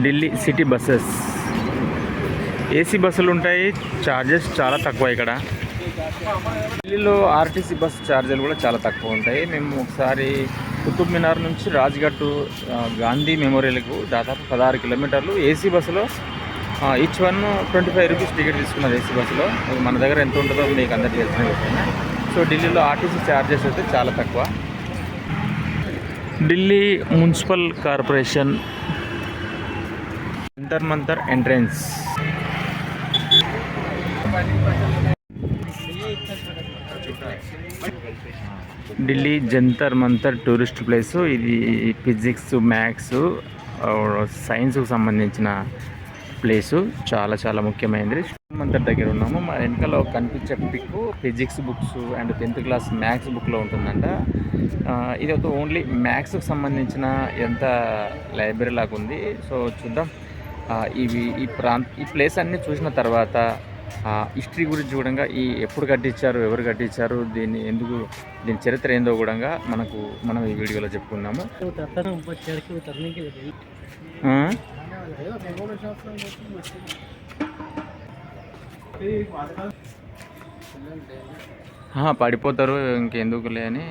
Delhi city buses. AC బస్సులు ఉంటాయి, charges చాలా తక్కువ ఇక్కడ. ఢిల్లీలో ఆర్టీసీ బస్ ఛార్జీలు కూడా చాలా తక్కువ ఉంటాయి. మేము ఒకసారి కుతుబ్ మినార్ నుంచి రాజ్ఘాట్ గాంధీ మెమోరియల్కు దాదాపు 16 కిలోమీటర్లు ఏసీ బస్సులో ఈచ్ వన్ 25 రూపీస్ టికెట్ తీసుకున్నారు ఏసీ బస్సులో. మన దగ్గర ఎంత ఉంటుందో మీకు అందరికీ తెలిసిన విషయమే. సో ఢిల్లీలో ఆర్టీసీ ఛార్జెస్ అయితే చాలా తక్కువ. Delhi municipal corporation Jantar Mantar entrance. Delhi Jantar Mantar tourist place. ఇది ఫిజిక్స్, మ్యాథ్స్, సైన్స్కు సంబంధించిన ప్లేసు. చాలా చాలా ముఖ్యమైనది. మంతర్ దగ్గర ఉన్నాము. మా వెనకాల కనిపించే pic physics books and 10th class maths బుక్లో ఉంటుందంట. ఇది ఒక ఓన్లీ మ్యాథ్స్కి సంబంధించిన ఎంత లైబ్రరీ లాగా ఉంది. సో చూద్దాం. ఈ ప్లేస్ అన్నీ చూసిన తర్వాత హిస్టరీ గురించి చూడంగా ఎప్పుడు కట్టించారు, ఎవరు కట్టించారు, దీని చరిత్ర ఏందో కూడా మనం ఈ వీడియోలో చెప్పుకున్నాము. పడిపోతారు ఇంకెందుకులే అని.